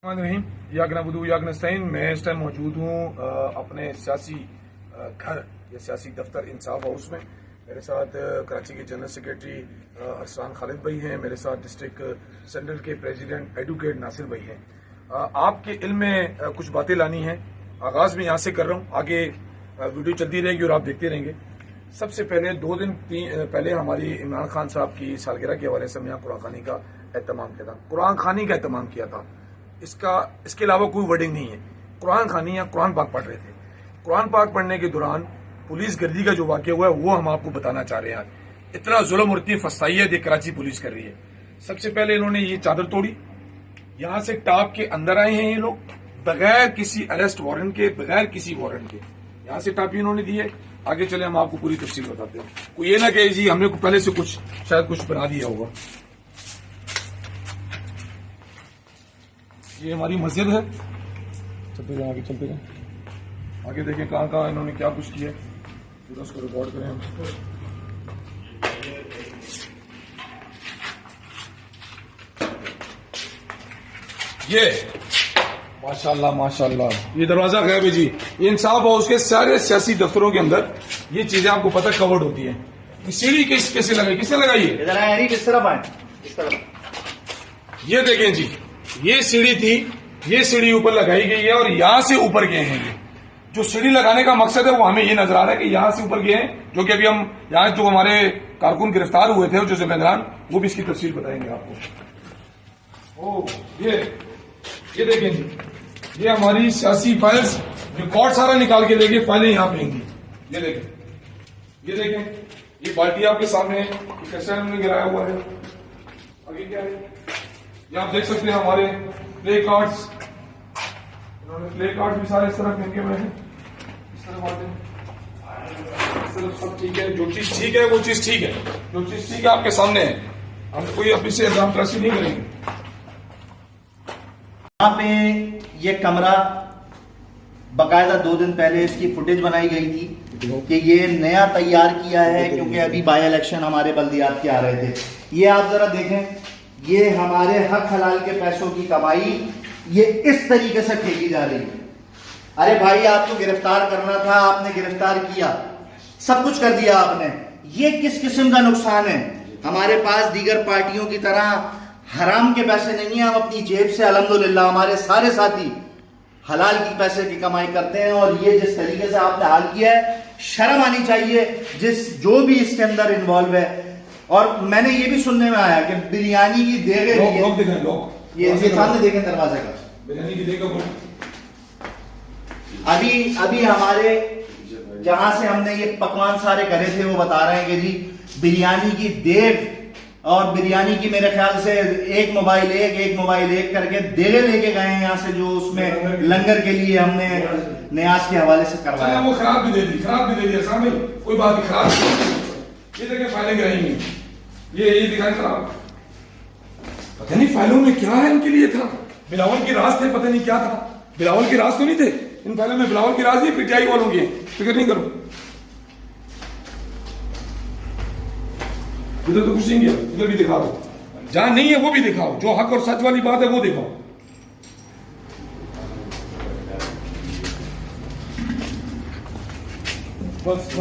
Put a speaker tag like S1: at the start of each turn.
S1: रहीम यागनबुदू यागनस्तैन। मैं इस टाइम मौजूद हूँ अपने सियासी घर या सियासी दफ्तर इंसाफ हाउस में। मेरे साथ कराची के जनरल सेक्रेटरी अरसलान खालिद भाई हैं, मेरे साथ डिस्ट्रिक्ट सेंट्रल के प्रेसिडेंट एडवोकेट नासिर भाई हैं। आपके इल्म में कुछ बातें लानी हैं। आगाज़ में यहाँ से कर रहा हूँ, आगे वीडियो चलती रहेगी और आप देखते रहेंगे। सबसे पहले 2 दिन पहले हमारी इमरान खान साहब की सालगिरह के हवाले से हमने यहाँ कुरान खानी का एहतमाम किया था। कुरान खानी का एहतमाम किया था, इसके अलावा कोई वर्डिंग नहीं है। कुरान खानी या कुरान पाक पढ़ रहे थे। कुरान पाक पढ़ने के दौरान पुलिस गर्दी का जो वाक़या हुआ है वो हम आपको बताना चाह रहे हैं। इतना जुल्म और इतनी फसाइयत कराची पुलिस कर रही है। सबसे पहले इन्होंने ये चादर तोड़ी, यहाँ से टाप के अंदर आए हैं ये लोग बगैर किसी अरेस्ट वारंट के, बगैर किसी वारंट के यहाँ से टापी इन्होंने दी है। आगे चले हम आपको पूरी तफसील बताते हैं। कोई ये ना कहे जी हमने पहले से शायद कुछ बना दिया होगा। ये हमारी मस्जिद है। चलते जाए, आगे चलते जाए, आगे देखें कहाँ कहाँ इन्होंने क्या कुछ किया, पूरा उसको रिकॉर्ड करें हम। ये माशाल्लाह माशाल्लाह, ये दरवाजा गैब है जी। ये इंसाफ हाउस के सारे सियासी दफ्तरों के अंदर ये चीजें आपको पता कवर्ड होती हैं। सीढ़ी कैसे लगाई, किसने लगाई है?
S2: किस तरफ आए, इस तरफ।
S1: ये देखें जी, ये सीढ़ी थी, ये सीढ़ी ऊपर लगाई गई है और यहां से ऊपर गए हैं। ये जो सीढ़ी लगाने का मकसद है वो हमें ये नजर आ रहा है कि यहां से ऊपर गए हैं, जो कि अभी हम यहां जो हमारे कारकुन गिरफ्तार हुए थे जो जिम्मेदारान, वो भी इसकी तफसील बताएंगे आपको। ओ ये देखें जी, ये हमारी सियासी फाइल्स रिकॉर्ड सारा निकाल के लेके फाइलें यहां पे होंगी। ये देखें, ये देखें, ये बाल्टी आपके सामने कैसे हमने गिराया हुआ है। आगे क्या है ये आप देख सकते हैं। हमारे प्ले कार्ड्स, इन्होंने प्ले कार्ड भी सारे इस तरह फेंके हुए हैं। इस तरह बातें, इस तरह सब ठीक है। जो चीज ठीक है वो चीज ठीक है, जो चीज ठीक है आपके सामने है। हम कोई अपनी से इल्जाम तराशी नहीं करेंगे।
S2: यहाँ पे ये कमरा बाकायदा 2 दिन पहले इसकी फुटेज बनाई गई थी कि ये नया तैयार किया है, क्योंकि अभी बाई इलेक्शन हमारे बल्दियात के आ रहे थे। ये आप जरा देखें, ये हमारे हक हलाल के पैसों की कमाई ये इस तरीके से फेंकी जा रही है। अरे भाई, आपको गिरफ्तार करना था, आपने गिरफ्तार किया, सब कुछ कर दिया आपने। ये किस किस्म का नुकसान है? हमारे पास दीगर पार्टियों की तरह हराम के पैसे नहीं है। हम अपनी जेब से अल्हम्दुलिल्लाह हमारे सारे साथी हलाल की पैसे की कमाई करते हैं। और ये जिस तरीके से आपने हाल किया है, शर्म आनी चाहिए जो भी इसके अंदर इन्वॉल्व है। और मैंने ये भी सुनने में आया कि बिरयानी की देगे ये सामने देखें दरवाजे का,
S1: बिरयानी की देगा।
S2: अभी हमारे जहां से हमने ये पकवान सारे करे थे वो बता रहे हैं कि जी बिरयानी की देग और बिरयानी की मेरे ख्याल से एक मोबाइल एक करके देगे लेके गए हैं यहाँ से, जो उसमें लंगर के लिए हमने न्याज के हवाले से करवाया।
S1: वो खराब भी दे दी सामने, कोई बात नहीं, खराब। ये देखें फाइलें गिराएंगी, ये दिखाएं खराब। पता नहीं फाइलों में क्या है इनके लिए था। बिलावल की राज थे, पता नहीं क्या था। बिलावल की राज तो नहीं थे इन फाइलों में। बिलावल की राज नहीं, पीटीआई वालों की, फिक्र नहीं करो। इधर तो कुछ नहीं है, इधर भी दिखा दो। जहां नहीं है वो भी दिखाओ, जो हक और सच वाली बात है वो दिखाओ। बस